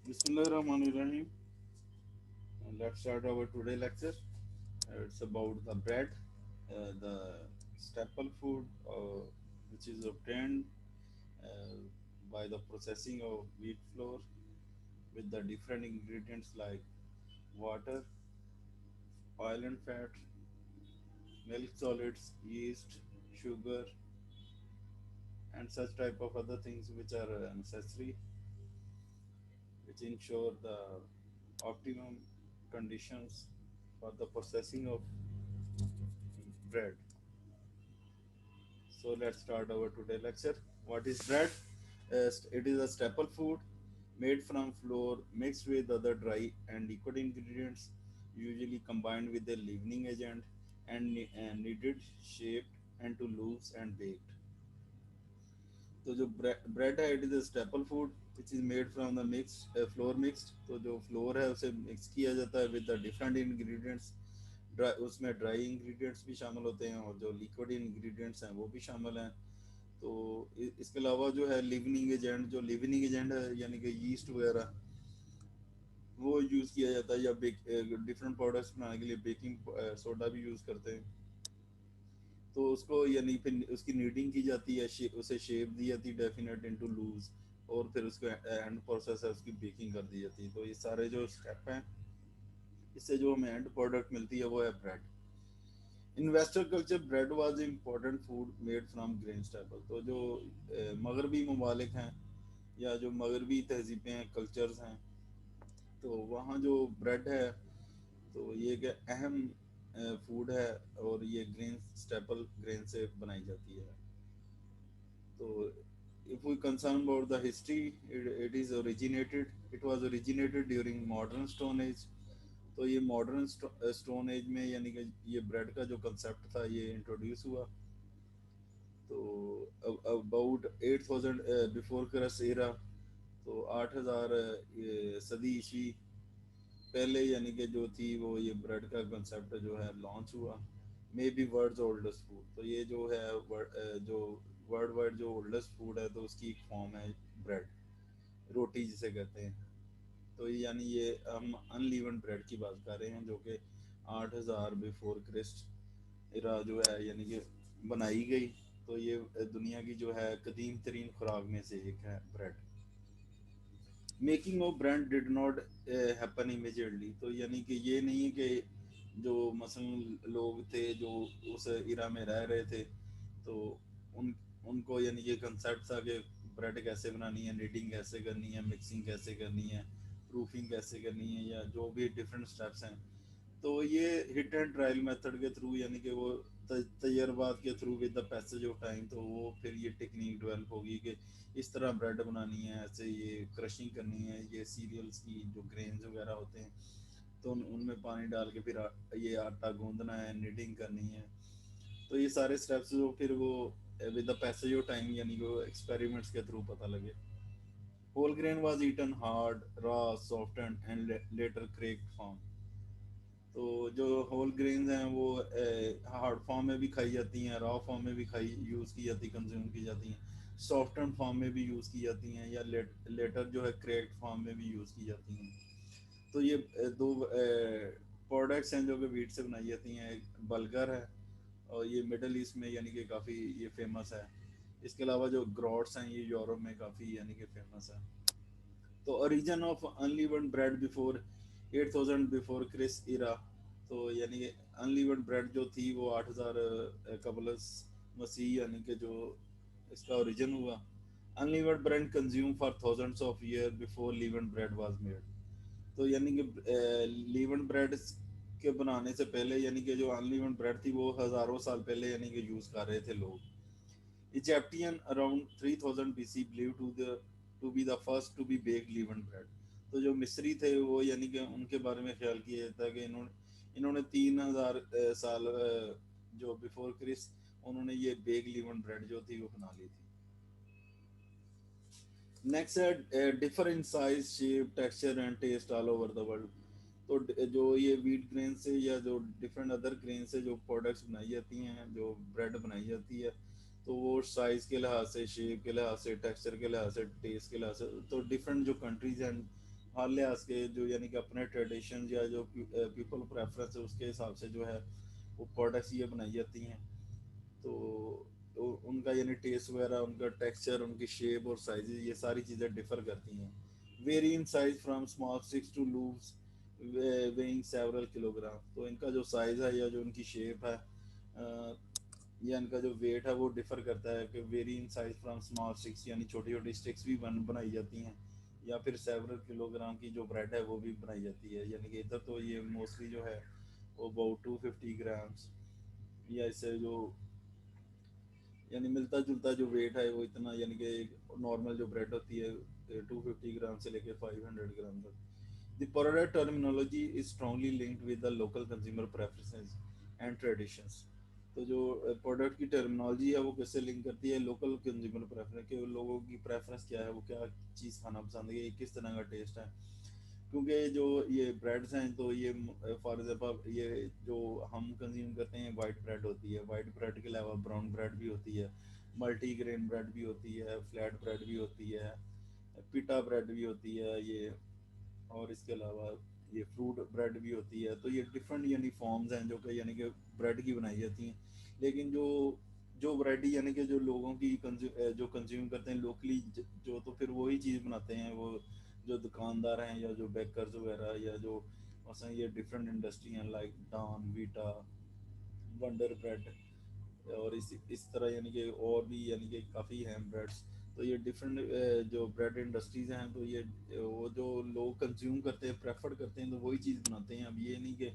Bismillahirrahmanirrahim. Let's start our today lecture. It's about the bread, the staple food which is obtained uh, by the processing of wheat flour with the different ingredients like water, oil and fat, milk solids, yeast, sugar, and such type of other things which are necessary, which ensure the optimum conditions for the processing of bread. So let's start our today lecture. What is bread? It is a staple food made from flour mixed with other dry and liquid ingredients, usually combined with a leavening agent and kneaded, shaped, and to loose and baked. तो जो bread है it is a staple food which is made from the mixed floor mixed तो जो floor है उसे mix किया जाता है विद द डिफरेंट इंग्रेडिएंट्स उसमें ड्राई इंग्रेडिएंट्स भी शामिल होते हैं और जो लिक्विड इंग्रेडिएंट्स हैं वो भी शामिल हैं तो इसके अलावा जो है लिवनिंग एजेंट है यानी कि यीस्ट वगैरह वो यूज़ किया जाता है या डिफरेंट प्रोडक्ट्स बनाने के लिए बेकिंग सोडा भी यूज़ करते हैं तो उसको यानी फिर उसकी नीडिंग की जाती है उसे शेप दी जाती है डेफिनेट इनटू लूज और फिर उसको एंड प्रोसेस है उसकी बेकिंग कर दी जाती है तो ये सारे जो स्टेप हैं इससे जो हमें एंड प्रोडक्ट मिलती है वो है bread in western culture bread was important food made from grain staple तो जो मगरबी ममालिक हैं या जो मगरबी तहजीबें हैं कल्चर्स हैं तो वहाँ जो ब्रेड है तो ये एक अहम फूड है और ये ग्रेन स्टेपल ग्रेन से बनाई जाती है तो if we concern about the history it was originated during modern stone age तो ये मॉडर्न स्टोन एज में यानी कि ये ब्रेड का जो कंसेप्ट था ये इंट्रोड्यूस हुआ तो अबाउट 8000 बिफोर करस एरा तो 8000 सदी ईस्वी पहले यानी कि जो थी वो ये ब्रेड का कंसेप्ट जो है लॉन्च हुआ maybe world's oldest food तो ये जो है जो वर्ल्ड वाइड जो ओल्डेस्ट फूड है तो उसकी एक फॉर्म है ब्रेड रोटी जिसे कहते हैं तो यानी ये हम अनलीवन ब्रेड की बात कर रहे हैं जो कि 8000 बिफोर क्रिस्ट इरा जो है यानी कि बनाई गई तो ये दुनिया की जो है कदीम तरीन खुराक में से एक है bread making of brand did not happen immediately तो यानी कि ये नहीं है कि जो मसलन लोग थे जो उस इरा में रह रहे थे तो उन उनको यानी ये कंसेप्ट था कि ब्रेड कैसे बनानी है नीडिंग कैसे करनी है मिक्सिंग कैसे करनी है प्रूफिंग कैसे करनी है या जो भी डिफरेंट स्टेप्स हैं तो ये हिट एंड ट्रायल मेथड के थ्रू यानी कि वो तजर्बात के through with the passage of time तो वो फिर ये टेक्निक डेवलप होगी कि इस तरह ब्रेड बनानी है ऐसे ये क्रशिंग करनी है ये सीरियल्स की जो ग्रेन्स वगैरह होते हैं तो उनमें पानी डाल के फिर ये आटा गूंदना है निटिंग करनी है तो ये सारे स्टेप्स जो फिर वो with the passage of time यानी कि वो एक्सपेरिमेंट्स के थ्रू पता लगे whole grain was eaten hard raw softened and later cracked form तो जो होल ग्रेन्स हैं वो हार्ड फॉर्म में भी खाई जाती हैं रॉ फॉर्म में भी खाई यूज़ की जाती कंज्यूम की जाती हैं सॉफ्टन फॉर्म में भी यूज़ की जाती हैं या लेटर जो है क्रैक्ड फॉर्म में भी यूज़ की जाती हैं तो ये दो प्रोडक्ट्स हैं जो कि वीट से बनाई जाती हैं एक बल्गर है और ये मिडल ईस्ट में यानी कि काफ़ी ये फेमस है इसके अलावा जो ग्रॉट्स हैं ये यूरोप में काफ़ी यानी कि फेमस है तो origin of unleavened bread before 8000 before Christ era तो यानी कि अनलीवन ब्रेड जो थी वो 8000 कबल मसीह यानी कि जो इसका ओरिजिन हुआ unleavened bread consume for thousands of year before leavened bread was made तो यानी कि लीवन ब्रेड के बनाने से पहले यानी कि जो अनलीवन ब्रेड थी वो हजारों साल पहले यानी कि यूज कर रहे थे लोग Egyptian around 3000 BC believed to be the first to be baked leavened bread. तो जो मिस्री थे वो यानी कि उनके बारे में ख्याल किया जाता है कि इन्होंने 3000 साल जो बिफोर क्रिस उन्होंने ये बेक लीवन ब्रेड जो थी वो बना ली थी नेक्स्ट है differ in size shape texture and taste all over the world तो जो ये व्हीट ग्रेन से या जो डिफरेंट अदर ग्रेन से जो प्रोडक्ट्स बनाई जाती हैं जो ब्रेड बनाई जाती है तो वो साइज के लिहाज से शेप के लिहाज से टेक्सचर के लिहाज से टेस्ट के लिहाज से तो डिफरेंट जो कंट्रीज हैं हर लिहाज के जो यानी कि अपने ट्रेडिशन या जो पीपल प्रेफरेंस है उसके हिसाब से जो है वो प्रोडक्ट्स ये बनाई जाती हैं। तो, उनका यानी टेस्ट वगैरह, उनका टेक्सचर, उनकी शेप और साइज, ये सारी चीज़ें डिफर करती हैं। Vary in size from small sticks to loaves weighing several kilogram. तो इनका जो साइज है या जो उनकी शेप है या इनका जो वेट है वो डिफर करता है कि very in size from small sticks यानी छोटी छोटी स्टिक्स भी बनाई जाती हैं, या फिर सेवरल किलोग्राम की जो ब्रेड है वो भी बनाई जाती है। यानी कि इधर तो ये मोस्टली जो है वो अबाउट 250 ग्राम्स, या इससे जो यानी मिलता जुलता जो वेट है वो इतना, यानी कि नॉर्मल जो ब्रेड होती है 250 ग्राम से लेके 500 ग्राम तक। The product terminology is strongly linked with the local consumer preferences and traditions। तो जो प्रोडक्ट की टर्मिनोलॉजी है वो कैसे लिंक करती है लोकल कंज्यूमर प्रेफरेंस के, लोगों की प्रेफरेंस क्या है, वो क्या चीज़ खाना पसंद है, किस तरह का टेस्ट है। क्योंकि जो ये ब्रेड्स हैं तो ये फॉर एग्जांपल ये जो हम कंज्यूम करते हैं वाइट ब्रेड होती है, वाइट ब्रेड के अलावा ब्राउन ब्रेड भी होती है, मल्टी ग्रेन ब्रेड भी होती है, फ्लैट ब्रेड भी होती है, पिटा ब्रेड भी होती है ये, और इसके अलावा ये फ्रूट ब्रेड भी होती है। तो ये डिफरेंट यानी फॉर्म्स हैं जो कि यानी कि ब्रेड की बनाई जाती हैं। लेकिन जो जो ब्रेड यानी कि जो लोगों की जो कंज्यूम करते हैं लोकली, जो तो फिर वही चीज़ बनाते हैं वो जो दुकानदार हैं या जो बेकर्स वगैरह, या जो मसलन ये डिफरेंट इंडस्ट्री हैं like Dawn Vita Wonder bread, और इस तरह यानी कि और भी यानी कि काफ़ी हैं ब्रेड्स। तो ये डिफरेंट जो ब्रेड इंडस्ट्रीज हैं तो ये वो जो लोग कंज्यूम करते हैं प्रेफर करते हैं तो वही चीज़ बनाते हैं। अब ये नहीं कि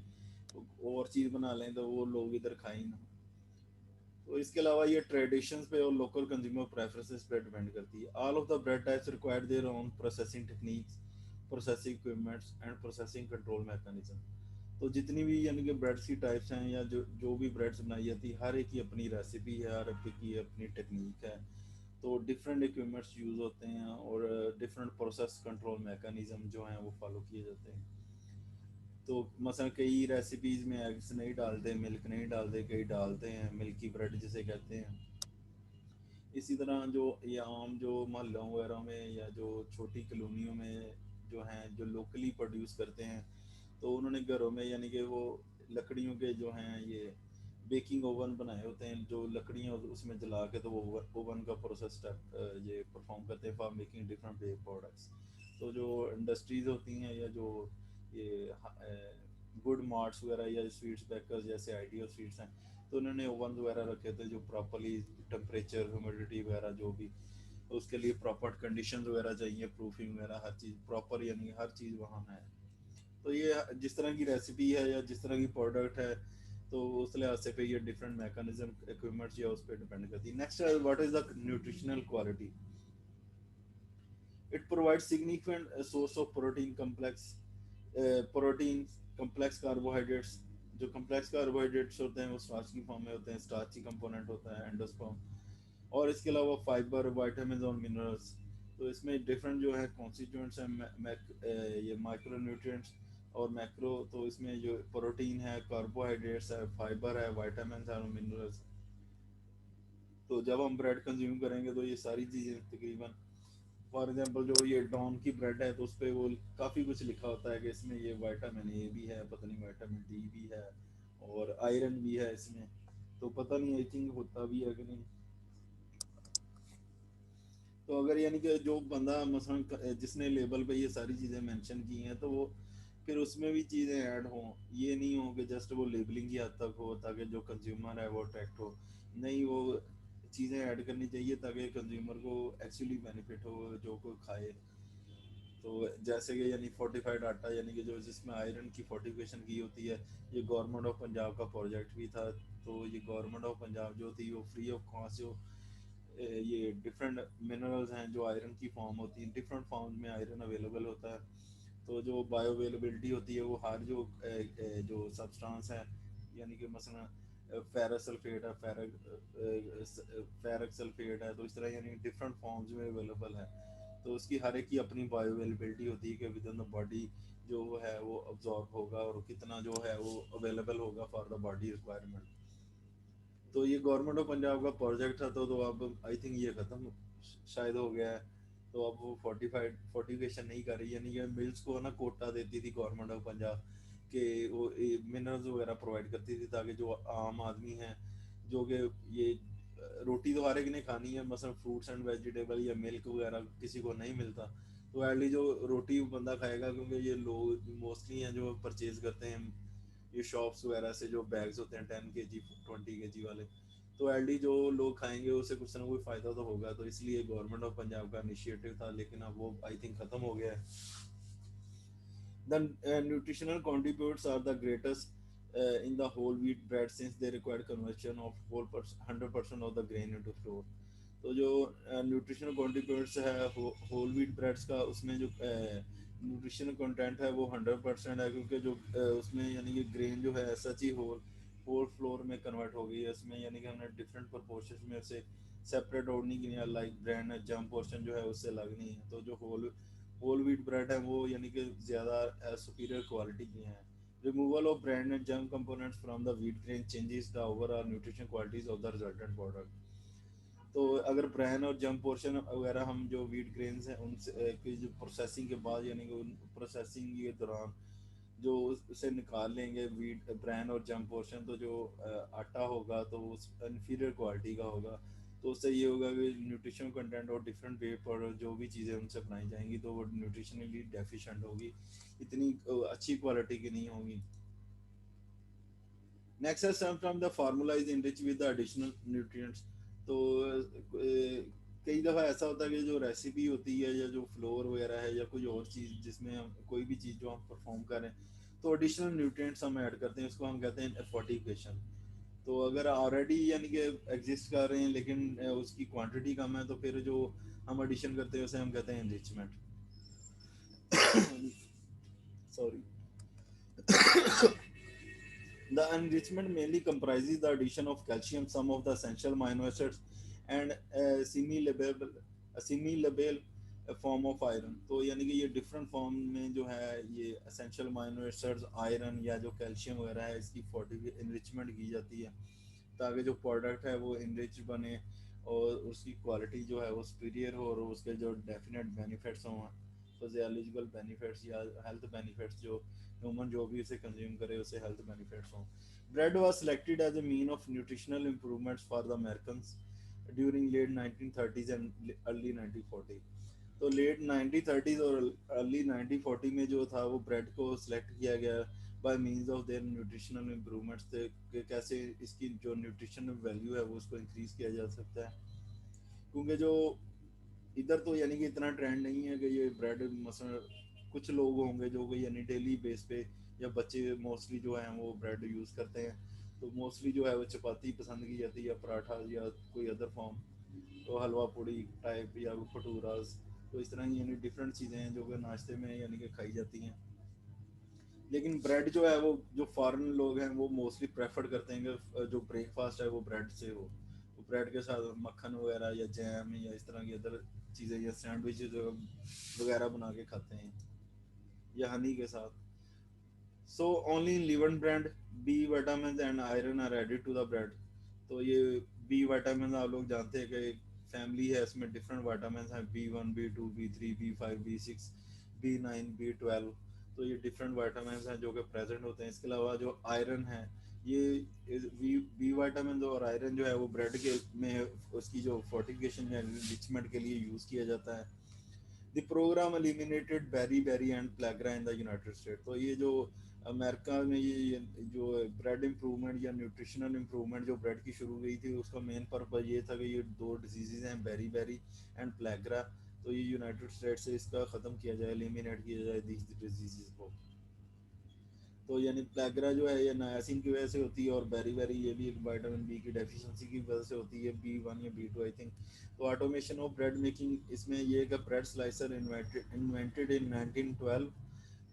और चीज़ बना लें तो वो लोग इधर खाएं ना। तो इसके अलावा ये ट्रेडिशंस पे और लोकल कंज्यूमर प्रेफरेंसेस पे डिपेंड करती है। All of the bread types require their own processing techniques, processing equipments and processing control mechanism. तो जितनी भी यानी कि ब्रेड्स की टाइप्स हैं या जो जो भी ब्रेड्स बनाई जाती है, हर एक की अपनी रेसिपी है, हर एक की अपनी टेक्निक है। तो डिफरेंट इक्विपमेंट्स यूज़ होते हैं और डिफरेंट प्रोसेस कंट्रोल मैकेनिज्म जो हैं वो फॉलो किए जाते हैं। तो मसलन कई रेसिपीज़ में एग्स नहीं डालते, मिल्क नहीं डालते, कई डालते हैं, मिल्की ब्रेड जिसे कहते हैं। इसी तरह जो ये आम जो मोहल्लों वगैरह में या जो छोटी कॉलोनियों में जो हैं जो लोकली प्रोड्यूस करते हैं, तो उन्होंने घरों में यानी कि वो लकड़ियों के जो हैं ये बेकिंग ओवन बनाए होते हैं, जो लकड़ियाँ उसमें जला के तो वो ओवन का प्रोसेस स्टेप ये परफॉर्म करते हैं for making different bake products. तो जो इंडस्ट्रीज होती हैं या जो ये गुड मार्ट्स वगैरह या स्वीट्स बेकर्स जैसे आइडियल स्वीट्स हैं, तो उन्होंने ओवन वगैरह रखे थे जो प्रॉपरली टेम्परेचर ह्यूमिडिटी वगैरह जो भी उसके लिए प्रॉपर कंडीशन वगैरह चाहिए, प्रूफिंग वगैरह हर चीज़ प्रॉपर यानी हर चीज़ वहाँ है। तो ये जिस तरह की रेसिपी है या जिस तरह की प्रोडक्ट है तो उस लिहाज से पे ये डिफरेंट मैकेनिज्म इक्विपमेंट्स या उस पर डिपेंड करती है। नेक्स्ट है what is the nutritional quality. It provide significant source of protein complex protein complex carbohydrates. जो कम्प्लेक्स कार्बोहाइड्रेट्स होते हैं वो स्टार्च की फॉर्म में होते हैं, स्टार्ची कंपोनेंट होता है एंडोस्पर्म। और इसके अलावा फाइबर, वाइटामिन और मिनरल्स। तो इसमें डिफरेंट जो है कॉन्स्टिट्यूएंट्स हैं, ये माइक्रो न्यूट्रिएंट्स और मैक्रो। तो इसमें जो प्रोटीन है, कार्बोहाइड्रेट्स है, फाइबर है, वाइटामिन है और मिनरल्स। तो जब हम ब्रेड कंज्यूम करेंगे तो ये सारी चीज़ें तकरीबन, फॉर एग्जांपल जो ये डॉन की ब्रेड है तो उस पर वो काफ़ी कुछ लिखा होता है कि इसमें ये विटामिन ए भी है, पता नहीं विटामिन डी भी है और आयरन भी है इसमें। तो पता नहीं आई थिंक होता भी है कि नहीं। तो अगर यानी कि जो बंदा मसलन जिसने लेबल पे ये सारी चीज़ें मेंशन की हैं तो वो फिर उसमें भी चीज़ें ऐड हों। ये नहीं हो कि जस्ट वो लेबलिंग की हद तक हो ताकि जो कंज्यूमर है वो अट्रैक्ट हो। नहीं, वो चीज़ें ऐड करनी चाहिए ताकि कंज्यूमर को एक्चुअली बेनिफिट हो जो कोई खाए। तो जैसे कि यानी फोर्टिफाइड आटा यानी कि जो जिसमें आयरन की फोर्टिफिकेशन की होती है, ये गवर्नमेंट ऑफ पंजाब का प्रोजेक्ट भी था। तो ये गवर्नमेंट ऑफ पंजाब जो थी वो फ्री ऑफ कॉस्ट जो ये डिफरेंट मिनरल्स हैं जो आयरन की फॉर्म होती है, डिफरेंट फॉर्म में आयरन अवेलेबल होता है। तो जो बायो अवेलेबिलिटी होती है वो हर जो जो सब्सटेंस है, यानी कि मसलन फेरस सल्फेट है, फेरक सल्फेट है, तो इस तरह यानी डिफरेंट फॉर्म्स में अवेलेबल है। तो उसकी हर एक की अपनी बायो अवेलेबिलिटी होती है कि विद इन द बॉडी जो है वो अब्जॉर्ब होगा और कितना जो है वो अवेलेबल होगा फॉर द बॉडी रिक्वायरमेंट। तो ये गवर्नमेंट ऑफ पंजाब का प्रोजेक्ट था। तो अब आई थिंक ये ख़त्म शायद हो गया है। तो अब वो फोर्टिफाइड फोर्टिफिकेशन नहीं कर रही, यानी कि मिल्स को ना कोटा देती थी गवर्नमेंट ऑफ पंजाब के, वो मिनरल्स वगैरह प्रोवाइड करती थी ताकि जो आम आदमी है, जो कि ये रोटी तो हर एक ने खानी है, मसलन फ्रूट्स एंड वेजिटेबल या मिल्क वगैरह किसी को नहीं मिलता, तो एटलीस्ट जो रोटी बंदा खाएगा, क्योंकि ये लोग मोस्टली हैं जो परचेज करते हैं ये शॉप्स वगैरह से जो बैग्स होते हैं 10 kg 20 kg वाले, तो एलडी जो लोग खाएंगे उससे कुछ ना कोई फायदा तो होगा, तो इसलिए गवर्नमेंट ऑफ पंजाब का इनिशिएटिव था, लेकिन अब वो आई थिंक खत्म हो गया है। The nutritional contributes are the greatest in the whole wheat bread since they require conversion of 100% of the grain into flour. तो जो न्यूट्रिशनल कॉन्ट्रीब्यूट्स है होल व्हीट ब्रेड्स का, उसमें जो न्यूट्रिशनल कंटेंट है वो 100% है, क्योंकि जो उसमें यानी कि ग्रेन जो है सच ही होल होल फ्लोर में कन्वर्ट हो गई है उसमें, यानी कि हमने डिफरेंट प्रोपोर्शन में उसे सेपरेट और नहीं किया, लाइक ब्रेड जम पोर्शन जो है उससे अलग नहीं है, तो जो होल व्हीट ब्रेड है वो यानी कि ज़्यादा सुपीरियर क्वालिटी की हैं। रिमूवल ऑफ ब्रांड एंड जम components from the wheat grain changes the overall nutrition qualities of the resultant product. तो अगर ब्रांड और जम पोर्शन वगैरह हम जो व्हीट ग्रेन्स हैं उनसे की जो प्रोसेसिंग के बाद, यानी कि प्रोसेसिंग के दौरान जो उसे निकाल लेंगे वीट ब्रांड और जम पोर्शन, तो जो आटा होगा तो उस इन्फीरियर क्वालिटी का होगा, तो उससे ये होगा कि न्यूट्रिशन कंटेंट और डिफरेंट वे पर जो भी चीज़ें उनसे बनाई जाएंगी तो वो न्यूट्रिशनली डेफिशिएंट होगी, इतनी अच्छी क्वालिटी की नहीं होगी। नेक्स्ट है some from the formula is enrich with the additional nutrients. तो कई दफ़ा ऐसा होता है कि जो रेसिपी होती है या जो फ्लोर वगैरह है या कोई और चीज़ जिसमें हम कोई भी चीज़ जो हम परफॉर्म करें, तो एडिशनल न्यूट्रिएंट्स हम ऐड करते हैं, उसको हम कहते हैं फोर्टिफिकेशन। तो अगर ऑलरेडी यानी कि एग्जिस्ट कर रहे हैं लेकिन उसकी क्वांटिटी कम है, तो फिर जो हम एडिशन करते हैं उसे हम कहते हैं enrichment. Sorry. The enrichment mainly comprises the addition of calcium, some of the essential amino acids, and a semi-labile form of iron। तो यानी कि ये डिफरेंट फॉर्म में जो है ये एसेंशियल अमीनो एसिड्स, आयरन या जो कैल्शियम वगैरह है, इसकी फोर्टी एनरिचमेंट की जाती है ताकि जो प्रोडक्ट है वो इनरिच बने और उसकी क्वालिटी जो है वो सुपीरियर हो और उसके जो डेफिनेट बेनिफिट्स हों, फिजियोलॉजिकल बेनिफिट्स या हेल्थ बेनिफिट्स, जो ह्यूमन जो भी उसे कंज्यूम करे उसे हेल्थ बेनिफिट्स हों। Bread was selected as a mean of nutritional improvements for the Americans during late 1930s and early 1940। तो लेट 1930s और अर्ली 1940 में जो था वो ब्रेड को सिलेक्ट किया गया by means of their nutritional improvements थे कि कैसे इसकी जो न्यूट्रिशनल वैल्यू है वो उसको इंक्रीज किया जा सकता है, क्योंकि जो इधर तो यानी कि इतना ट्रेंड नहीं है कि ये ब्रेड मसलन कुछ लोग होंगे जो कि यानी डेली बेस पे या बच्चे मोस्टली जो हैं वो ब्रेड यूज़ करते हैं, तो मोस्टली जो है वो चपाती पसंद की जाती है या पराठा या कोई अदर फॉर्म, तो हलवा पूड़ी टाइप या भटूरास, तो इस तरह की यानी डिफरेंट चीज़ें हैं जो कि नाश्ते में यानी कि खाई जाती हैं। लेकिन ब्रेड जो है वो जो फॉरेन लोग हैं वो मोस्टली प्रेफर करते हैं कि जो ब्रेकफास्ट है वो ब्रेड से हो, वो ब्रेड के साथ मक्खन वगैरह या जैम या इस तरह की अदर चीज़ें या सैंडविचेज वगैरह बना के खाते हैं या हनी के साथ। So only in leaven bread B vitamin and iron are added to the bread. तो ये बी विटामिन आप लोग जानते हैं कि फैमिली है, इसमें डिफरेंट विटामिन हैं, B1 B2 B3 B5 B6 B9 B12, तो ये डिफरेंट विटामिन हैं जो कि प्रेजेंट होते हैं। इसके अलावा जो आयरन है, ये बी विटामिन और आयरन जो है वो ब्रेड के में उसकी जो फोर्टिफिकेशन या रिचमेंट के लिए यूज़ किया जाता है। The program eliminated beri beri and pellagra in the United State. तो ये जो अमेरिका में ये जो ब्रेड इम्प्रूवमेंट या न्यूट्रिशनल इम्प्रूवमेंट जो ब्रेड की शुरू हुई थी, उसका मेन पर्पज ये था कि ये दो डिजीज़ हैं, बेरी बेरी एंड प्लेग्रा, तो ये यूनाइटेड स्टेट से इसका ख़त्म किया जाए, एलिमिनेट किया जाए दिस डिजीज़ को। तो यानी प्लेग्रा जो है ये नायासिन की वजह से होती है और बेरी बेरी ये भी एक विटामिन बी की डेफिशिएंसी की वजह से होती है, B1 या B2 आई थिंक। तो ऑटोमेशन ऑफ ब्रेड मेकिंग, इसमें ये कि ब्रेड स्लाइसर इन्वेंटेड इन 1912।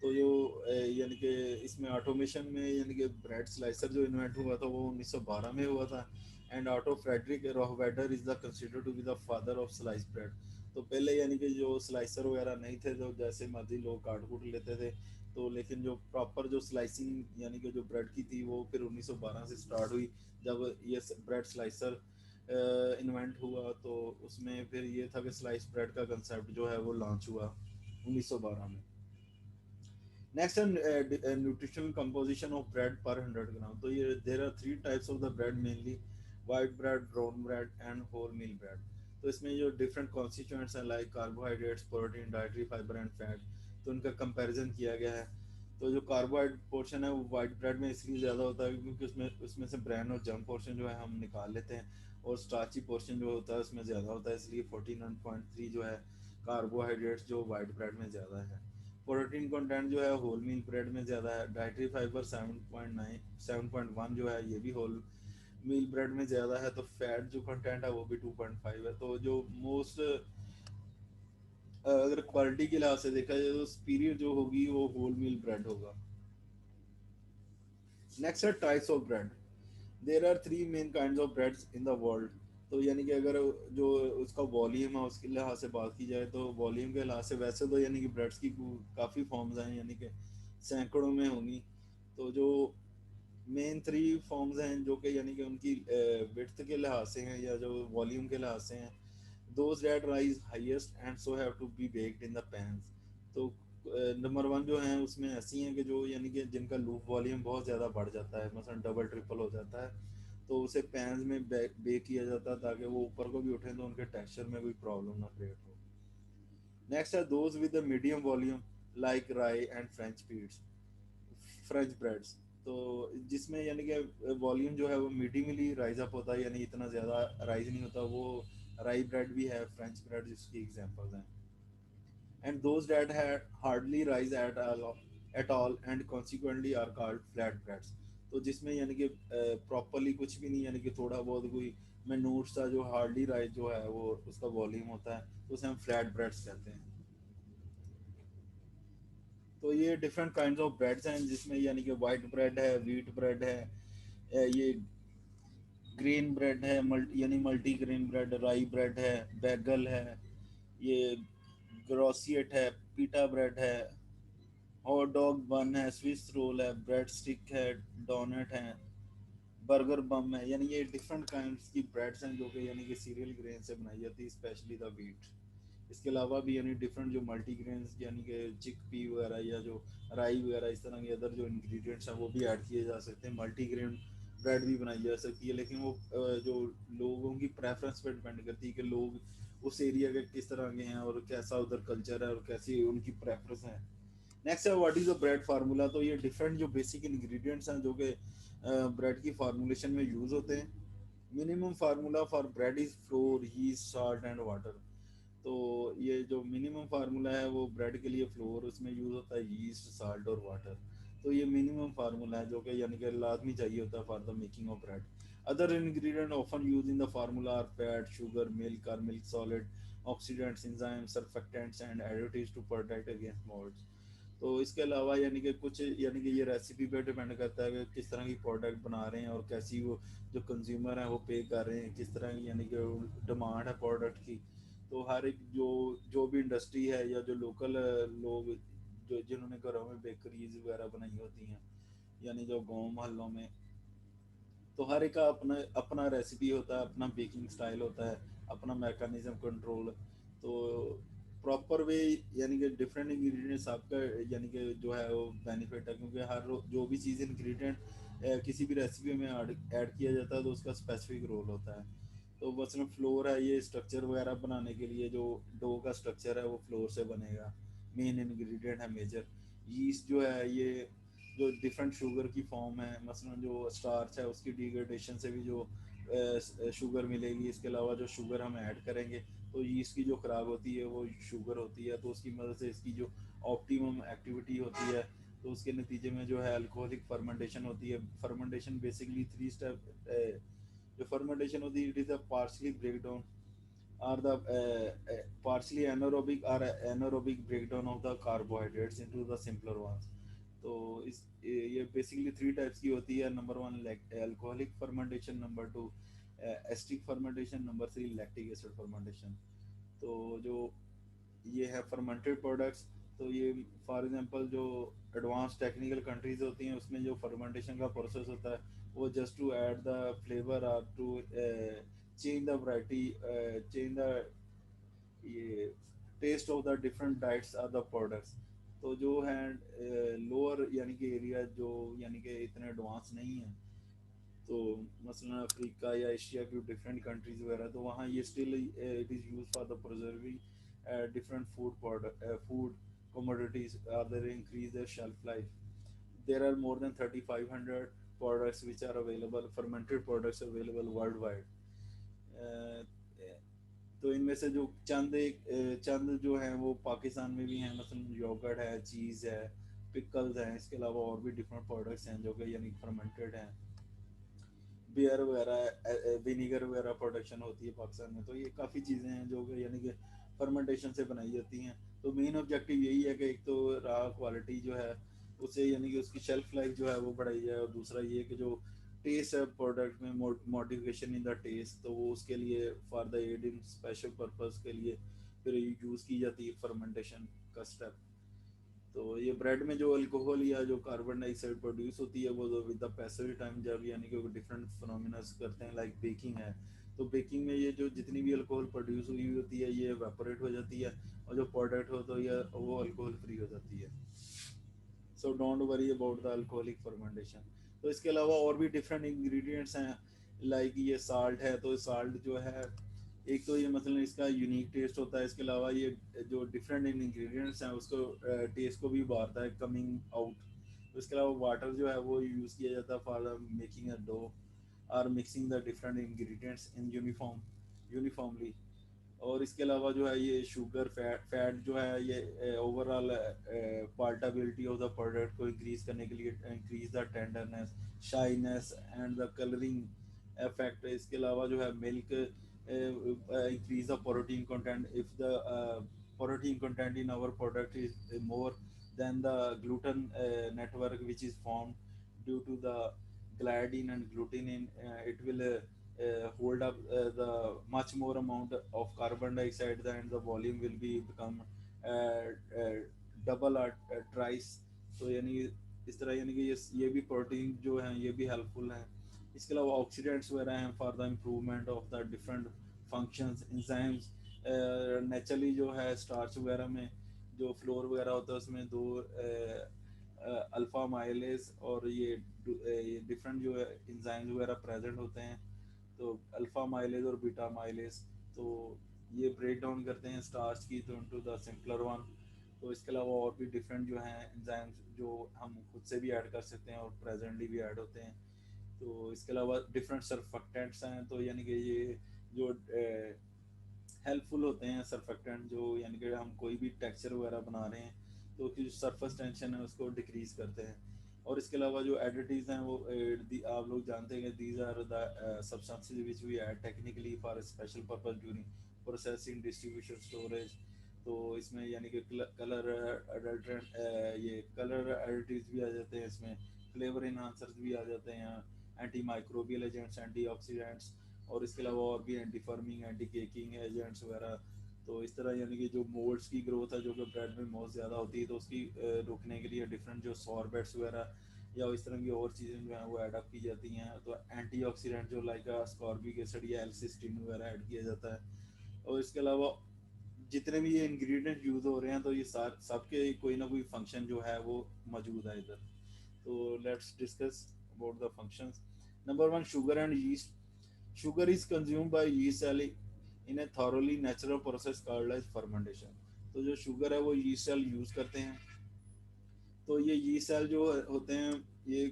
तो जो यानी कि इसमें ऑटोमेशन में यानी कि ब्रेड स्लाइसर जो इन्वेंट हुआ था वो 1912 में हुआ था। And Otto Frederick Rohwedder is the considered to be the father of slice bread. तो पहले यानी कि जो स्लाइसर वगैरह नहीं थे, तो जैसे मर्जी लोग काट कूट लेते थे, तो लेकिन जो प्रॉपर जो स्लाइसिंग यानी कि जो ब्रेड की थी वो फिर 1912 से स्टार्ट हुई, जब ये ब्रेड स्लाइसर इन्वेंट हुआ, तो उसमें फिर ये था कि स्लाइस ब्रेड का कंसेप्ट जो है वो लॉन्च हुआ 1912 में। नेक्स्ट है न्यूट्रिशनल कंपोजिशन ऑफ ब्रेड पर 100 ग्राम। तो ये there are three types of the bread mainly, white bread, brown bread and whole meal bread. तो इसमें जो डिफरेंट कॉन्स्टिट्यूएंट्स हैं like carbohydrates, protein, dietary fibre and fat, तो उनका कंपैरिजन किया गया है। तो जो कार्बोहाइड्रेट पोर्शन है वो वाइट ब्रेड में इसलिए ज़्यादा होता है क्योंकि उसमें उसमें से ब्रैन और जम पोर्शन जो है हम निकाल लेते हैं, और स्टार्ची पोर्शन जो होता है उसमें ज़्यादा होता है, इसलिए 49.3 जो है कार्बोहाइड्रेट्स जो वाइट ब्रेड में ज़्यादा है। प्रोटीन कंटेंट जो है होल मील ब्रेड में ज़्यादा है। डाइटरी फाइबर 7.9 7.1 जो है ये भी होल मील ब्रेड में ज़्यादा है। तो फैट जो कंटेंट है वो भी 2.5 है। तो जो मोस्ट अगर क्वालिटी के लिहाज से देखा जाए तो सुपीरियर जो होगी वो होल मील ब्रेड होगा। नेक्स्ट है types of bread. There are three main kind of breads in the world. तो यानी कि अगर जो उसका वॉल्यूम है उसके लिहाज से बात की जाए तो वॉल्यूम के लिहाज से वैसे तो यानी कि ब्रेड्स की काफ़ी फॉर्म्स हैं, यानी कि सैकड़ों में होंगी। तो जो मेन थ्री फॉर्म्स हैं जो कि यानी कि उनकी विड्थ के लिहाज से हैं या जो वॉल्यूम के लिहाज से हैं, those that rise highest and so have to be baked in the pans. तो नंबर वन जो हैं उसमें ऐसी हैं कि जो यानी कि जिनका लूप वॉल्यूम बहुत ज़्यादा बढ़ जाता है, मसलन डबल ट्रिपल हो जाता है, तो उसे पैन्स में बेक किया जाता है ताकि वो ऊपर को भी उठें तो उनके टेक्सचर में कोई प्रॉब्लम ना क्रिएट हो। नेक्स्ट है those with the medium volume like rye and French beats, French breads. तो जिसमें यानी कि वॉल्यूम जो है वो मीडियमली राइज अप होता है, यानी इतना ज़्यादा राइज नहीं होता, वो राई ब्रेड भी है, फ्रेंच ब्रेड जिसकी एग्जांपल्स हैं। And those that had hardly rise at all and consequently are called flat breads। तो जिसमें यानी कि प्रॉपरली कुछ भी नहीं, यानी कि थोड़ा बहुत कोई मिनूट सा जो हार्डली राइज जो है वो उसका वॉल्यूम होता है, तो उसे हम फ्लैट ब्रेड्स कहते हैं। तो ये डिफरेंट काइंड्स ऑफ ब्रेड्स हैं जिसमें यानी कि वाइट ब्रेड है, व्हीट ब्रेड है, ये ग्रेन ब्रेड है, यानी मल्टी ग्रेन ब्रेड, राई ब्रेड है, बैगल है, ये ग्रोसिएट है, पीटा ब्रेड है, हॉट डॉग बन है, स्विस रोल है, ब्रेड स्टिक है, डोनट है, बर्गर बम है। यानी ये डिफरेंट काइंड्स की ब्रेड्स हैं जो कि यानी कि सीरियल ग्रेन से बनाई जाती है, स्पेशली द व्हीट। इसके अलावा भी यानी डिफरेंट जो मल्टी ग्रेन्स यानी कि चिक पी वगैरह या जो राई वगैरह इस तरह के अदर जो इंग्रेडिएंट्स हैं वो भी ऐड किए जा सकते हैं, मल्टी ग्रेन ब्रेड भी बनाई जा सकती है। लेकिन वो जो लोगों की प्रेफरेंस पर डिपेंड करती है कि लोग उस एरिया के किस तरह के हैं और कैसा उधर कल्चर है और कैसी उनकी प्रेफरेंस है। नेक्स्ट है what is the bread formula. तो ये डिफरेंट जो बेसिक इंग्रेडिएंट्स हैं जो कि ब्रेड की फार्मूलेशन में यूज होते हैं। Minimum formula for bread is floor, yeast, salt and water. तो ये जो मिनिमम फार्मूला है वो ब्रेड के लिए फ्लोर, उसमें यूज होता है यीस्ट, साल्ट और वाटर। तो ये मिनिमम फार्मूला है जो कि यानी कि लाजमी चाहिए होता है for the making of bread. Other ingredient often use in the formula are fat, sugar, milk और milk solid, oxidants, enzymes, surfactants and additives to protect against molds. तो इसके अलावा यानी कि कुछ यानी कि ये रेसिपी पे डिपेंड करता है कि किस तरह की प्रोडक्ट बना रहे हैं और कैसी वो जो कंज्यूमर है वो पे कर रहे हैं, किस तरह की यानी कि डिमांड है प्रोडक्ट की। तो हर एक जो जो भी इंडस्ट्री है या जो लोकल लोग जो जिन्होंने घरों में बेकरीज वगैरह बनाई होती हैं, यानी जो गांव मोहल्लों में, तो हर एक का अपना अपना रेसिपी होता है, अपना बेकिंग स्टाइल होता है, अपना मैकेनिज्म कंट्रोल। तो प्रॉपर वे यानी कि डिफरेंट इंग्रेडिएंट्स आपका यानी कि जो है वो बेनिफिट है, क्योंकि जो भी चीज़ इंग्रेडिएंट किसी भी रेसिपी में ऐड किया जाता है तो उसका स्पेसिफिक रोल होता है। तो बस में फ्लोर है, ये स्ट्रक्चर वगैरह बनाने के लिए जो डो का स्ट्रक्चर है वो फ्लोर से बनेगा, मेन इंग्रेडिएंट है मेजर। यीस्ट जो है ये जो डिफरेंट शुगर की फॉर्म है, मसलन जो स्टार्च है उसकी डिग्रेडेशन से भी जो शुगर मिलेगी। इसके अलावा जो शुगर हम ऐड करेंगे तो यीस्ट की जो खराब होती है वो शुगर होती है, तो उसकी मदद से इसकी जो ऑप्टिमम एक्टिविटी होती है तो उसके नतीजे में जो है अल्कोहलिक फर्मेंटेशन होती है। फर्मेंटेशन बेसिकली थ्री स्टेप जो फर्मेंटेशन होती है, it is a partially break down or the partially anaerobic or anaerobic breakdown of the carbohydrates into the simpler ones। तो इस ये बेसिकली थ्री टाइप्स की होती है। Number one alcoholic fermentation, number two asterisk fermentation, number three lactic acid fermentation. तो जो ये है फर्मेंटेड प्रोडक्ट्स, तो ये फॉर एग्जांपल जो एडवांस टेक्निकल कंट्रीज होती हैं उसमें जो फर्मेंटेशन का प्रोसेस होता है वो just to add the flavour और to change the variety, change the ये taste of the different diets are the products. तो जो है लोअर यानी कि एरिया जो यानी कि इतने एडवांस नहीं है, तो मसलन अफ्रीका या एशिया की डिफरेंट कंट्रीज वगैरह, तो वहाँ ये still it is use for the preserving different food product food commodities other increase their shelf life. There are more than 3500 products which are available, fermented products available worldwide. Uh, तो इनमें से जो चंद जो हैं वो पाकिस्तान में भी हैं, मसलन योगर्ट है, चीज़ है, पिकल्स हैं, इसके अलावा और भी डिफरेंट प्रोडक्ट्स हैं जो कि यानी फर्मेंटेड हैं। बियर वगैरह, विनीगर वगैरह प्रोडक्शन होती है पाकिस्तान में। तो ये काफ़ी चीज़ें हैं जो कि यानी कि फर्मेंटेशन से बनाई जाती हैं। तो मेन ऑब्जेक्टिव यही है कि एक तो रहा क्वालिटी जो है उसे यानी कि उसकी शेल्फ लाइफ जो है वो बढ़ाई जाए, और दूसरा ये कि जो टेस्ट है प्रोडक्ट में मॉडिफिकेशन इन द टेस्ट, तो वो उसके लिए for the add in special purpose के लिए फिर यूज़ की जाती है फर्मेंटेशन का स्टेप। तो ये ब्रेड में जो अल्कोहल या जो कार्बन डाइऑक्साइड प्रोड्यूस होती है वो विद द पैसेज टाइम जब यानी कि वो डिफरेंट फिनोमिना करते हैं, लाइक बेकिंग है, तो बेकिंग में ये जो जितनी भी अल्कोहल प्रोड्यूस हुई होती है ये एवापोरेट हो जाती है, और जो प्रोडक्ट हो तो ये वो अल्कोहल फ्री हो जाती है। So don't worry about the alcoholic fermentation. तो इसके अलावा और भी डिफरेंट इंग्रेडिएंट्स हैं, लाइक ये साल्ट है, तो साल्ट जो है एक तो ये मतलब इसका यूनिक टेस्ट होता है, इसके अलावा ये जो डिफरेंट इंग्रेडिएंट्स हैं उसको टेस्ट को भी उभारता है कमिंग आउट। तो इसके अलावा वाटर जो है वो यूज़ किया जाता है फॉर मेकिंग अ डो और mixing the different ingredients in uniformly. और इसके अलावा जो है ये शुगर फैट जो है ये ओवरऑल पार्टाबिलिटी ऑफ द प्रोडक्ट को इंक्रीज करने के लिए increase the tenderness, shyness and the colouring effect. इसके अलावा जो है milk increase the protein content, if the protein content in our product is more than the gluten network which is formed due to the gliadin and glutenin, it will hold up the much more amount of carbon dioxide, and the volume will be become uh, double or twice। तो यानी इस तरह यानी कि ये भी protein जो है ये भी हेल्पफुल है। इसके अलावा ऑक्सीडेंट्स वगैरह हैं for the improvement of the different functions enzymes. Naturally जो है स्टार्च वगैरह में जो फ्लोर वगैरह होता है उसमें दो अल्फ़ा माइलेज और ये डिफरेंट जो है इंजाइम्स वगैरह प्रेजेंट होते हैं। तो अल्फ़ा माइलेज और बीटा माइलेज, तो ये ब्रेक डाउन करते हैं स्टार्च की तो इनटू द सिंपलर वन। तो इसके अलावा और भी डिफरेंट जो हैं एंजाइम्स जो हम खुद से भी ऐड कर सकते हैं और प्रेजेंटली भी ऐड होते हैं। तो इसके अलावा डिफरेंट सर्फेक्टेंट्स हैं, तो यानी कि ये जो हेल्पफुल होते हैं सर्फेक्टेंट, जो यानी कि हम कोई भी टेक्सचर वगैरह बना रहे हैं तो उसकी सरफेस टेंशन है उसको डिक्रीज करते हैं। और इसके अलावा जो एडिटिव्स हैं वो आप लोग जानते हैं कि these are the substances which we add technically for special purpose during processing distribution storage. तो इसमें यानी कि कलर अडल्ट्रेंट, ये कलर एडिटिव्स भी आ जाते हैं इसमें, फ्लेवर इन्हांसर्स भी आ जाते हैं, एंटी माइक्रोबियल एजेंट्स, एंटीऑक्सीडेंट्स, और इसके अलावा और भी anti forming anti caking agents वगैरह। तो इस तरह यानी कि जो मोल्ड्स की ग्रोथ है जो कि ब्रेड में बहुत ज़्यादा होती है, तो उसकी रोकने के लिए डिफरेंट जो सॉर्बेट्स वगैरह या इस तरह की और चीज़ें जो हैं वो एडअप की जाती हैं। तो एंटीऑक्सीडेंट जो लाइक स्कॉर्बिक एसिड या एल्सिस्टीन वगैरह ऐड किया जाता है। और इसके अलावा जितने भी ये इंग्रेडिएंट यूज़ हो रहे हैं तो ये सबके कोई ना कोई फंक्शन जो है वो मौजूद है इधर। तो let's discuss about the functions. Number one, sugar and yeast. Sugar is consumed by yeast cell in a thoroughly natural process called as fermentation। तो जो शुगर है वो yeast cell यूज करते हैं। तो ये yeast cell जो होते हैं ये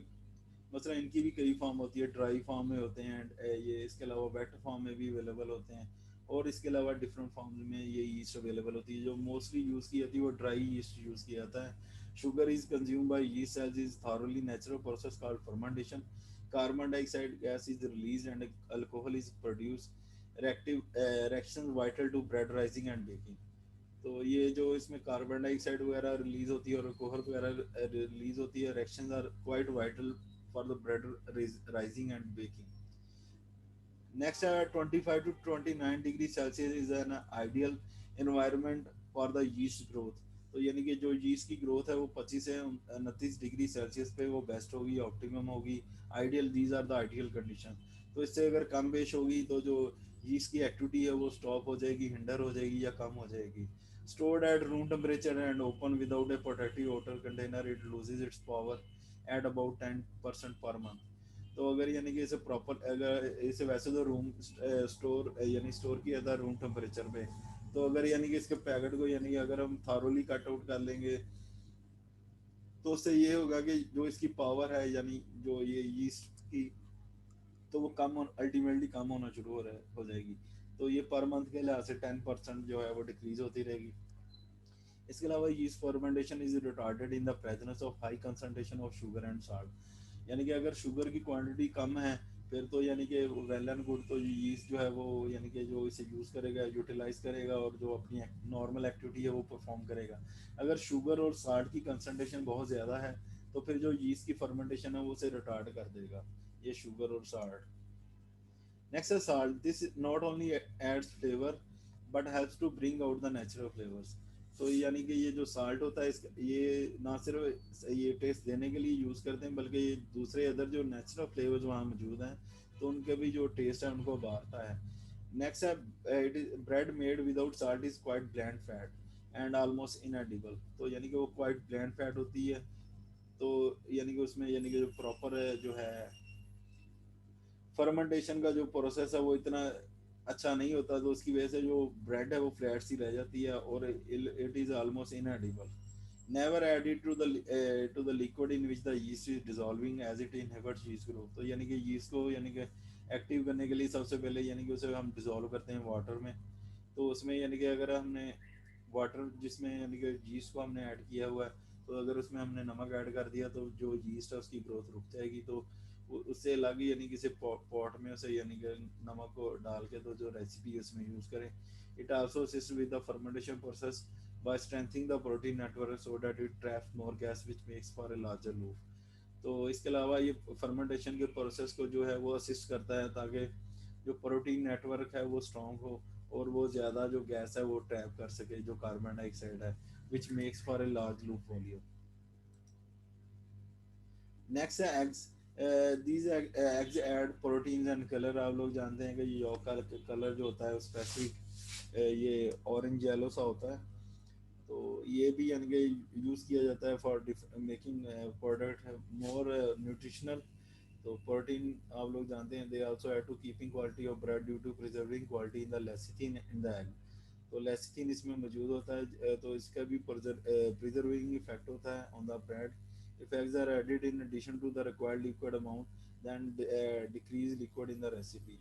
मतलब इनकी भी कई फॉर्म होती है, ड्राई फॉर्म में होते हैं ये, इसके अलावा वेट फॉर्म में भी अवेलेबल होते हैं, और इसके अलावा डिफरेंट फॉर्म में ये ईस्ट अवेलेबल होती है। जो मोस्टली यूज़ की जाती है वो ड्राई ईस्ट यूज़ किया जाता है। Sugar is consume by yeast cells is thoroughly natural process called fermentation। Carbon dioxide gas is released and alcohol is produced। Reactive reactions vital to bread rising and baking। तो ये जो इसमें carbon dioxide वगैरह रिलीज होती है और alcohol वगैरह रिलीज होती है, reactions are quite vital for the bread rising and baking. Next है 25 to 29 degree Celsius is an ideal environment for the yeast growth. तो यानी कि जो यीस्ट की ग्रोथ है वो 25 से 29 डिग्री सेल्सियस पे वो बेस्ट होगी, ऑप्टिमम होगी, ideal, these are the ideal condition. तो इससे अगर कम बेश होगी तो जो यीस्ट की एक्टिविटी है वो स्टॉप हो जाएगी, हिंडर हो जाएगी या कम हो जाएगी। Stored at room temperature and open without a protective water container, it loses its power at about 10% per month. तो अगर यानी कि इसे प्रॉपर, अगर इसे वैसे तो रूम स्टोर यानी स्टोर किया था रूम टेम्परेचर पे, तो अगर यानी कि इसके पैकेट को यानी कि अगर हम थारोली कट आउट कर लेंगे, तो उससे ये होगा कि जो इसकी पावर है यानी जो ये यीस्ट की, तो वो कम अल्टीमेटली कम होना शुरू हो जाएगी। तो ये पर मंथ के लिहाज से 10% जो है वो डिक्रीज होती रहेगी। इसके अलावा yeast fermentation is retarded in the presence of high concentration of sugar and salt. यानी कि अगर शुगर की क्वांटिटी कम है, फिर तो यानी कि वेल एंड गुड, तो यीस्ट जो है वो यानी कि जो इसे यूज़ करेगा, यूटिलाइज करेगा और जो अपनी नॉर्मल एक्टिविटी है वो परफॉर्म करेगा। अगर शुगर और साल्ट की कंसंट्रेशन बहुत ज़्यादा है, तो फिर जो यीस्ट की फर्मेंटेशन है वो उसे रिटार्ड कर देगा, ये शुगर और salt. Next is salt. This not only adds flavor but helps to bring out the natural flavors. तो यानी कि ये जो साल्ट होता है ये ना सिर्फ ये टेस्ट देने के लिए यूज़ करते हैं, बल्कि ये दूसरे अदर जो नेचुरल फ्लेवर्स वहाँ मौजूद हैं, तो उनके भी जो टेस्ट है उनको बांटता है। नेक्स्ट है it is bread made without salt is quite bland fat and almost inedible. तो यानी कि वो क्वाइट ब्लैंड फैट होती है, तो यानी कि उसमें यानी कि जो प्रॉपर जो है फर्मेंटेशन का जो प्रोसेस है वो इतना अच्छा नहीं होता, तो उसकी वजह से जो ब्रेड है वो फ्लैट सी रह जाती है और it is almost inedible. Never add it to the liquid in which the yeast is dissolving as it inhibits yeast growth. तो यानी कि यीस्ट को यानी कि एक्टिव करने के लिए सबसे पहले यानी कि उसे हम डिसॉल्व करते हैं वाटर में। तो उसमें यानी कि अगर हमने वाटर जिसमें यानी कि यीस्ट को हमने ऐड किया हुआ है, तो अगर उसमें हमने नमक ऐड कर दिया तो जो यीस्ट है उसकी ग्रोथ रुक जाएगी। तो उससे अलग ही यानी किसी पॉट में उसे यानी कि नमक को डाल के तो जो रेसिपी उसमें यूज़ करें। It also assist with the fermentation process by strengthening the protein network so that it traps more gas which makes for a larger loaf। तो इसके अलावा ये फर्मेंटेशन के प्रोसेस को जो है वो असिस्ट करता है ताकि जो प्रोटीन नेटवर्क है वो स्ट्रांग हो और वो ज़्यादा जो गैस है वो ट्रैप कर सके, जो कार्बन डाइऑक्साइड है, which makes for a large loaf volume. Next है eggs. These eggs add proteins and colour. आप लोग जानते हैं कि ये यॉक का कलर जो होता है स्पेसिफिक ये ऑरेंज येलो सा होता है। तो ये भी यानी कि यूज़ किया जाता है for making product more nutritional. तो प्रोटीन आप लोग जानते हैं they also add to keeping quality of bread due to preserving quality in the lecithin in the egg. तो लेसिथिन इसमें मौजूद होता है, तो इसका भी प्रिजर्विंग इफेक्ट होता है on the bread. if eggs are added in addition to the required liquid amount then decrease liquid in the recipe।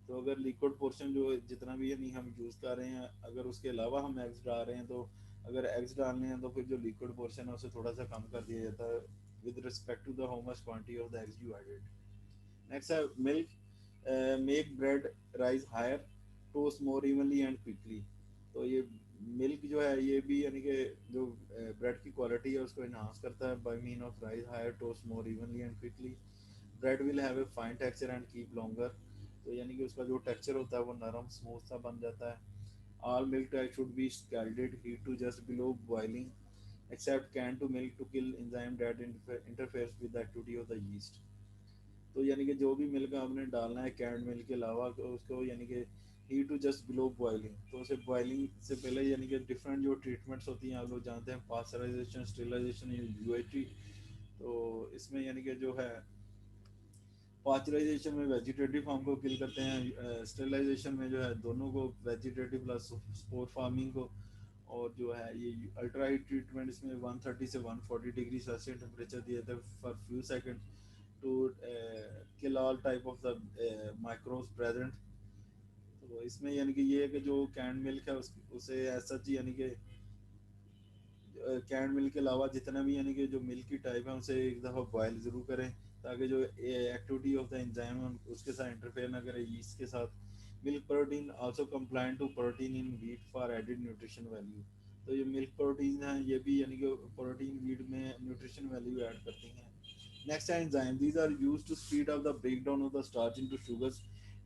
तो अगर लिक्विड पोर्शन जो जितना भी यानी हम यूज़ कर रहे हैं, अगर उसके अलावा हम एग्स डाल रहे हैं, तो अगर एग्स डालने हैं तो फिर जो लिक्विड पोर्शन है उसे थोड़ा सा कम कर दिया जाता है with respect to the how much quantity of the eggs you added. Next है milk make bread rise higher toast more evenly and quickly. तो ये मिल्क जो है ये भी यानी कि जो ब्रेड की क्वालिटी है उसको इन्हांस करता है by mean of rise higher toast more evenly and quickly. Bread will have a fine texture and keep longer. तो यानी कि उसका जो टेक्सचर होता है वो नरम स्मूथ सा बन जाता है। All milk type should be scalded heat to just below boiling except canned to milk to kill enzyme that interferes with the activity of the yeast। तो यानी कि जो भी मिल्क आपने डालना है कैंड मिल्क के अलावा, तो उसको यानी कि heat to just below boiling. तो उसे बॉइलिंग से पहले यानी कि डिफरेंट जो ट्रीटमेंट्स होती हैं आप लोग जानते हैं, पास्चराइजेशन, स्टेरिलाइजेशन, यूएचटी। तो इसमें यानी कि जो है पास्चराइजेशन में वेजिटेटिव फार्म को किल करते हैं, स्टेरिलाइजेशन में जो है दोनों को, वेजिटेटिव प्लस स्पोर फार्मिंग को। और जो है ये अल्ट्रा हीट ट्रीटमेंट, इसमें 130 से 140 डिग्री सेल्सियस टेम्परेचर दिया था for few second to kill all type of the microbes present। तो इसमें यानी कि ये है कि जो कैंड मिल्क है उसे ऐसा जी यानी कि कैंड मिल्क के अलावा जितना भी यानी कि जो मिल्क की टाइप है उसे एक दफ़ा बॉयल ज़रूर करें, ताकि जो एक्टिविटी ऑफ द एंजाइम है उसके साथ इंटरफेयर ना करे यीस्ट के साथ। Milk protein also complaint to protein in wheat for added nutrition value. तो ये मिल्क प्रोटीन हैं ये भी यानी कि प्रोटीन वीट में न्यूट्रिशन वैल्यू ऐड करती हैं। Next are enzyme. These are used to speed up the breakdown of the starch into sugars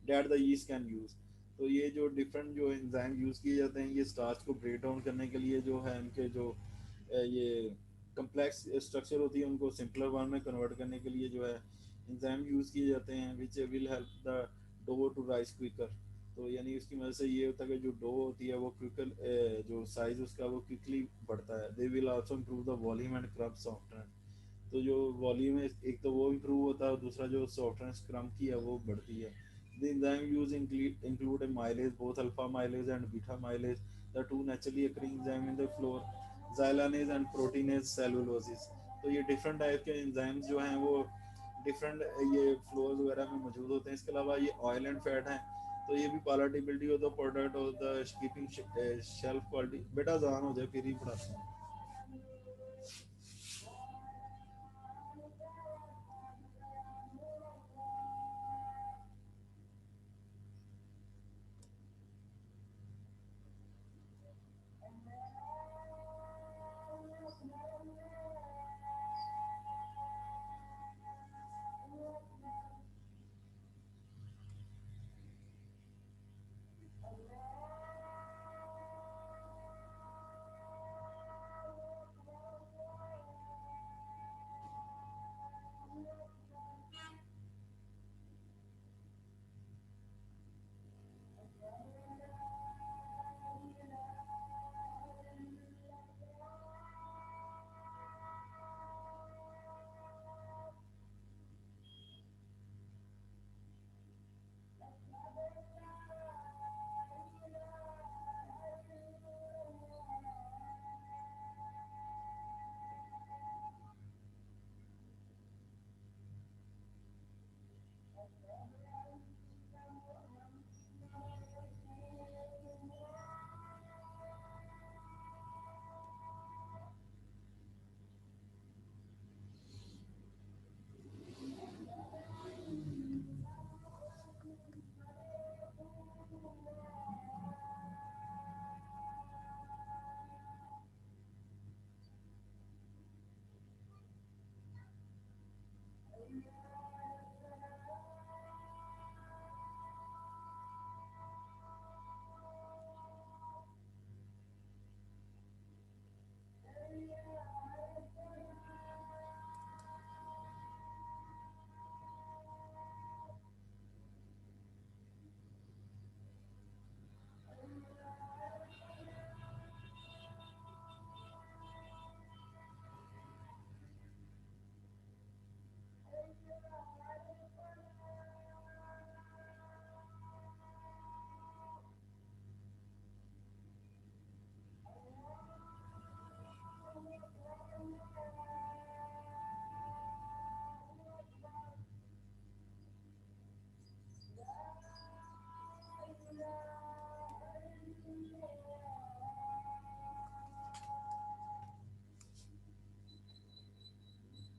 that the yeast can use। तो ये जो डिफरेंट जो एंजाइम यूज़ किए जाते हैं ये स्टार्च को ब्रेक डाउन करने के लिए, जो है इनके जो ये कम्प्लेक्स स्ट्रक्चर होती है उनको सिंपलर वन में कन्वर्ट करने के लिए जो है एंजाइम यूज़ किए जाते हैं which will help the dough to rise quicker. तो यानी उसकी वजह से ये होता है कि जो डो होती है वो क्विकल, जो साइज उसका वो क्विकली बढ़ता है। They will also improve the volume and crumb softness. तो जो वॉल्यूम है एक तो वो इम्प्रूव होता है और दूसरा जो सॉफ्टनेस क्रम की है वो बढ़ती है। The enzyme use include a mileage, both alpha mileage and beta mileage, the two naturally occurring enzyme in the floor, xylanase and proteinase cellulosis। तो ये डिफरेंट टाइप के एंजाइम्स जो हैं वो डिफरेंट ये फ्लोर वगैरह में मौजूद होते हैं। इसके अलावा ये ऑयल एंड फैट हैं। तो ये भी पालाटेबिलिटी ऑफ द प्रोडक्ट और द कीपिंग शेल्फ क्वालिटी। बेटा जान हो जाए फिर ही पढ़ाते हैं।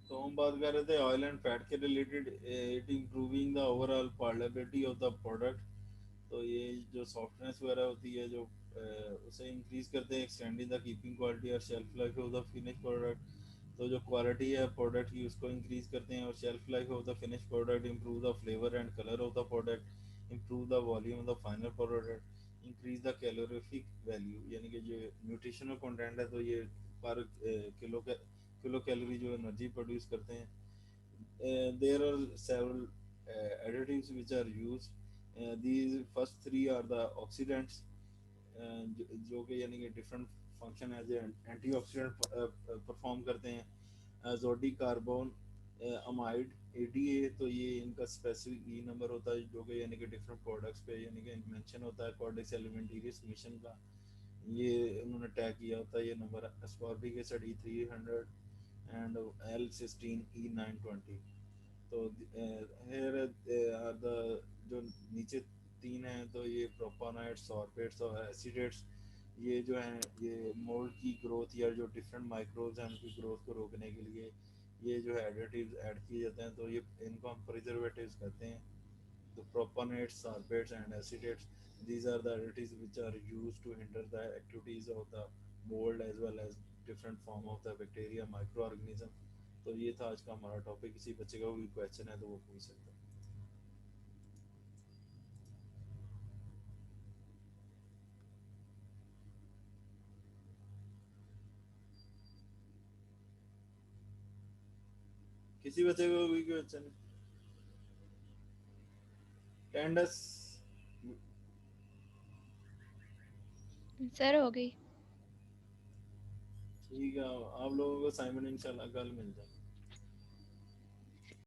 तो हम बात कर रहे थे ऑयल एंड फैट के related, it improving the overall palatability of the product. तो ये जो सॉफ्टनेस वगैरह होती है जो उसे इंक्रीज करते हैं, एक्सटेंडिंग द कीपिंग क्वालिटी और shelf life of the finish product. तो जो क्वालिटी है प्रोडक्ट की उसको इंक्रीज करते हैं, और shelf life of the finish product, improve the flavour and colour of the product, improve the volume of the final product, increase the calorific value, यानी कि जो न्यूट्रिशनल कंटेंट है तो ये पर किलो कैलोरी जो एनर्जी प्रोड्यूस करते हैं। There are several additives which are used. These first three are the oxidants, जो कि यानी कि different function as antioxidant perform करते हैं। एजोडी कार्बन अमाइड एडीए, तो ये इनका स्पेसिफिक ई नंबर होता है जो कि यानी कि डिफरेंट प्रोडक्ट्स पे यानी कि मेंशन होता है कॉर्डिक्स एलिमेंटेरियस मिशन का। ये उन्होंने टैग किया होता है ये number. Ascorbic acid E300 and L16 E920। तो here are the जो नीचे तीन हैं तो ये प्रोपानाइट्स, सॉर्बेट्स और एसिडेट्स। ये जो हैं ये मोल्ड की ग्रोथ या जो डिफरेंट माइक्रोब्स हैं उनकी ग्रोथ को रोकने के लिए ये जो है एडिटिव्स ऐड किए जाते हैं। तो ये इनको हम प्रिजर्वेटिव्स कहते हैं। The propionates, sorbates, and acetates. These are the additives which are used to hinder the activities of the mold as well as different form of the bacteria, microorganism। तो ये था आज का हमारा टॉपिक। किसी बच्चे का कोई क्वेश्चन है तो वो पूछ सकता है। किसी बच्चे को कोई क्वेश्चन? टेंडस सर हो गई। ठीक है, आप लोगों को साइमन इंशाल्लाह कल मिल जाए।